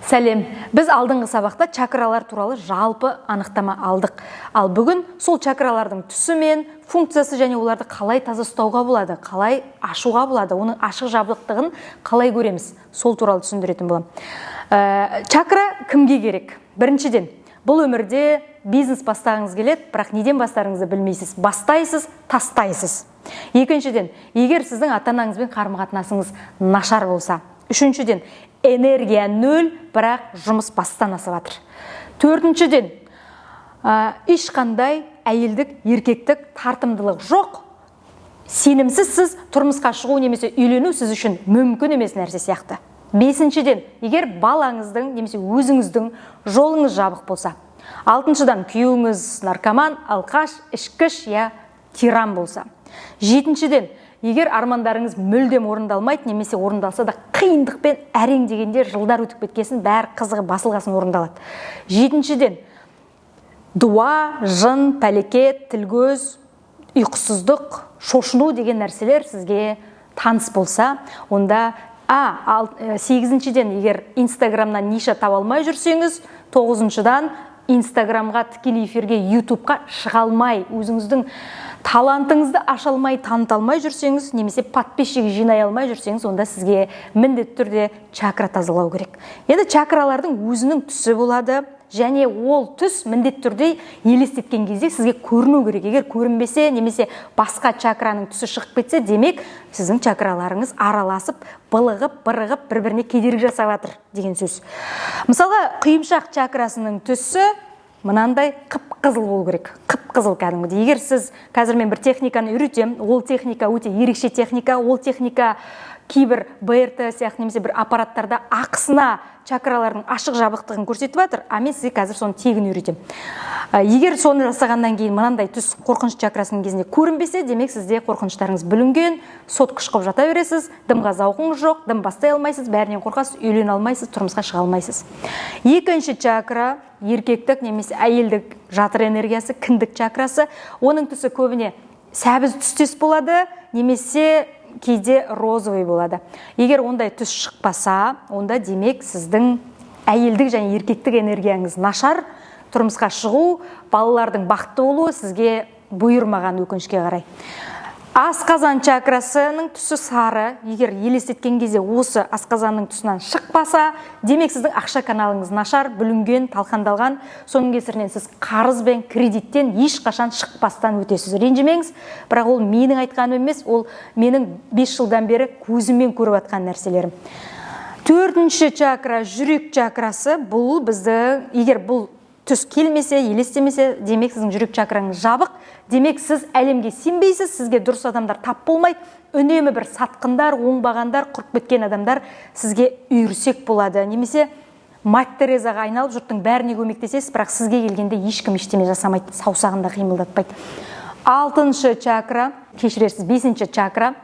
Сәлем, біз алдыңғы сабақта чакралар туралы жалпы анықтама алдық. Ал бүгін сол чакралардың түсі мен функциясы және оларды қалай таза ұстауға болады, қалай ашуға болады, оның ашық жабықтығын қалай көреміз, сол туралы түсіндіретін болам. Чакра кімге керек? Біріншіден, бұл өмірде бизнес бастағыңыз келеді, бірақ неден бастарыңызды білмейсіз. Бастайсыз, тастайсыз. Екіншіден, егер сіздің ата-анаңызбен қарым-қатынасыңыз нашар болса. Үшіншіден, энергия нөл, бірақ жұмыс бастан асып жатыр. Төртіншіден, ешқандай әйелдік, еркектік тартымдылық жоқ. Сенімсіз сіз тұрмысқа шығу немесе үйлену сіз үшін мүмкін емес нәрсе сияқты. Бесіншіден, егер балаңыздың немесе өзіңіздің жолыңыз жабық болса. Алтыншыдан, күйеуіңіз наркоман, алқаш, ішкіш я тиран болса. Жетіншіден, егер армандарыңыз мүлдем орындалмайды, немесе орындалса да қиындықпен әрең дегенде жылдар өтіп кеткесін, бәрі қызығы басылғасын орындалады. Жетіншіден, дуа, жын, пәлекет, тілгөз, ұйқысыздық, шошыну деген нәрселер сізге таныс болса, онда сегізіншіден, егер инстаграмнан ниша таба алмай жүрсеңіз, тоғызыншыдан инстаграмға тікелей эфирге ютубқа шыға алмай, өзіңіздің талантыңызды аша алмай, таныта алмай жүрсеңіз, немесе подписчик жинай алмай жүрсеңіз, онда сізге міндетті түрде чакра тазалау керек. Енді чакралардың өзінің түсі болады, және ол түс міндетті түрде елестеткен кезде сізге көріну керек. Егер көрінбесе, немесе басқа чакраның түсі шығып кетсе, демек сіздің чакраларыңыз араласып, былығып, бірігіп, бір-біріне кедергі жасап жатыр деген сөз. Мысалға, құйымшақ чакрасының түсі мынандай қып-қызыл болу керек. Қып-қызыл кәдімгідей. Егер сіз қазір мен бір техниканы үйретем, ол техника өте ерекше техника, ол техника кейбір БРТ сияқты немесе бір аппараттарда ақысына чакралардың ашық жабықтығын көрсетіп жатыр, мен сізге қазір соны тегін үйретем. Егер соны жасағаннан кейін мынандай түс қорқыныш чакрасының кезінде көрінбесе, демек сізде қорқыныштарыңыз бүлінген, сотқыш қылып жата бересіз, дымға зауқыңыз жоқ, дым бастай алмайсыз, бәрінен қорқасыз, үйлене алмайсыз, тұрмысқа шыға алмайсыз. Екінші чакра, еркектік немесе әйелдік жатыр энергиясы, кіндік чакрасы. Оның түсі көбіне сәбіз түстес болады, немесе кейде розовый болады. Егер ондай түс шықпаса, онда демек сіздің әйелдік және еркектік энергияңыз нашар, тұрмысқа шығу, балалардың бақытты болуы сізге бұйырмаған өкінішке қарай. Асқазан чакрасының түсі сары. Егер елестеткен кезде осы асқазанның тұсынан шықпаса, демек сіздің ақша каналыңыз нашар, бүлінген, талқандалған. Соның кесірінен сіз қарыз бен кредиттен ешқашан шықпастан өтесіз. Ренжімеңіз, бірақ ол менің айтқаным емес, ол менің 5 жылдан бері көзіммен көріп жатқан нәрселерім. Төртінші чакра, жүрек чакрасы. Бұл бізді, егер бұл түс келмесе, елестемесе, демек сіздің жүрек чакраңыз жабық. Демек сіз әлемге сенбейсіз, сізге дұрыс адамдар тап болмайды. Үнемі бір сатқындар, оңбағандар, құрып кеткен адамдар сізге үйірсек болады. Немесе Мать Терезаға айналып жұрттың бәріне көмектесесіз, бірақ сізге келгенде ешкім ештеме жасамайды, саусағында қимылдатпайды. Алтыншы чакра, кешірерсіз, бесінші чакра.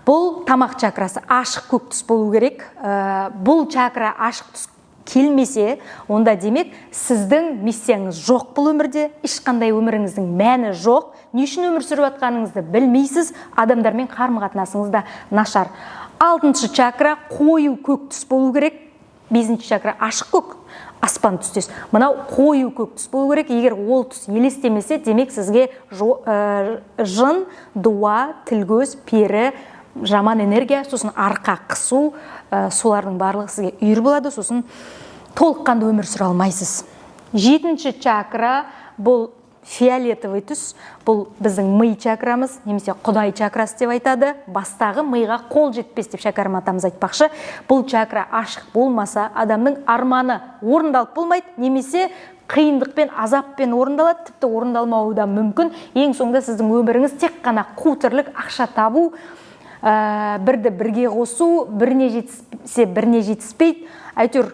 Бұл тамақ чакрасы, ашық көк түс болу керек. Бұл чакра ашық түс келмесе, онда демек сіздің миссияңыз жоқ бұл өмірде, ешқандай өміріңіздің мәні жоқ, не үшін өмір сүріп жатқаныңызды білмейсіз, адамдармен қарым-қатынасыңыз да нашар. Алтыншы чакра қою көк түс болу керек. Бесінші чакра ашық көк, аспан түстес. Мынау қою көк түс болу керек. Егер ол түс елестемесе, демек сізге жын, дуа, тілгөз, пері, жаман энергия, сосын арқа қысу, солардың барлығы сізге үйір болады, сосын толыққанды өмір сүре алмайсыз. Жетінші чакра, бұл фиолетовый түс, бұл біздің ми чакрамыз, немесе құдай чакрасы деп айтады. Бастағы миға қол жетпес деп шәкәрім атамыз айтпақшы. Бұл чакра ашық болмаса, адамның арманы орындалып болмайды, немесе қиындықпен, азаппен орындалады, тіпті орындалмауы да мүмкін. Ең соңында сіздің өміріңіз тек қана қу тірлік, ақша табу, бірді бірге қосу, біріне жетіспесе біріне жетіспейді. Әйтеуір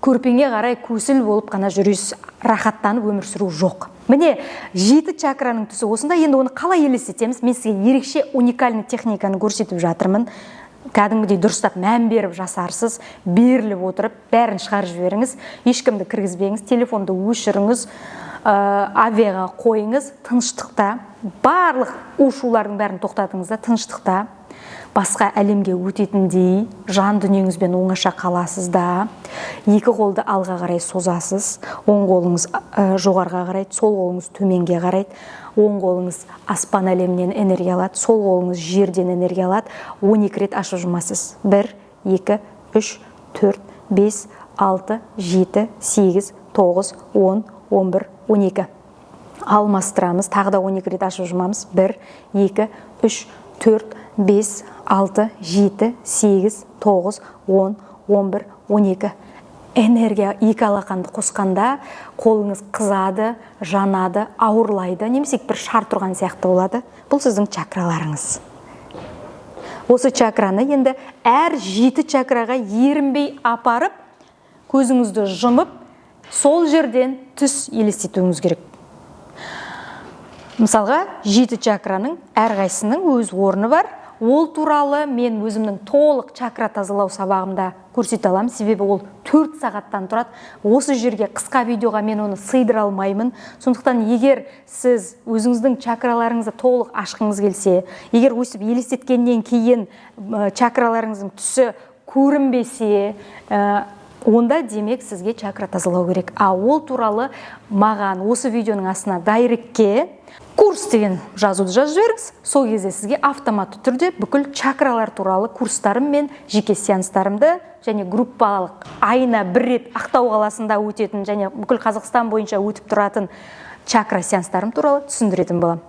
көрпеңе қарай көсіл болып қана жүресіз, рахаттанып өмір сүру жоқ. Міне, 7 чакраның түсі осында. Енді оны қалай елестетеміз? Мен сізге ерекше уникальный техниканы көрсетіп жатырмын. Кәдімгідей дұрыстап мән беріп жасарсыз, беріліп отырып, бәрін шығарып жіберіңіз. Ешкімді кіргізбеңіз, телефонды өшіріңіз, авиаға қойыңыз, тыныштықта, барлық у-шулардың бәрін тоқтатыңыз да, тыныштықта. басқа әлемге өтетіндей жан дүниеңізбен оңаша қаласыз да, екі қолды алға қарай созасыз, оң қолыңыз жоғарға қарайды, сол қолыңыз төменге қарайды, оң қолыңыз аспан әлемінен энергия алады, сол қолыңыз жерден энергия алады, 12 рет ашып жұмасыз. 1, 2, 3, 4, 5, 6, 7, 8, 9, 10, 11, 12. Алмастырамыз, тағы да 12 рет ашып жұмамыз. 1, 2, 3, 4, 5, 6, 7, 8, 9, 10, 11, 12. Энергия екі алақанды қосқанда қолыңыз қызады, жанады, ауырлайды, немесе бір шар тұрған сияқты болады. Бұл сіздің чакраларыңыз. Осы чакраны енді әр 7 чакраға ерінбей апарып, көзіңізді жұмып, сол жерден түс елестетуіңіз керек. Мысалға, 7 чакраның әрқайсының өз орны бар. Ол туралы мен өзімнің толық чакра тазалау сабағымда көрсете аламын, себебі ол 4 сағаттан тұрады. Осы жерге қысқа видеоға мен оны сыйдыра алмаймын. Сондықтан егер сіз өзіңіздің чакраларыңызды толық ашқыңыз келсе, егер өсіп елестеткеннен кейін чакраларыңыздың түсі көрінбесе, онда демек сізге чакра тазалау керек. Ол туралы маған осы видеоның астына дайректке курс деген жазуды жазып жіберіңіз. Сол кезде сізге автоматты түрде бүкіл чакралар туралы курстарым мен жеке сеанстарымды және группалық айына 1 рет Ақтау қаласында өтетін және бүкіл Қазақстан бойынша өтіп тұратын чакра сеанстарым туралы түсіндіретін боламын.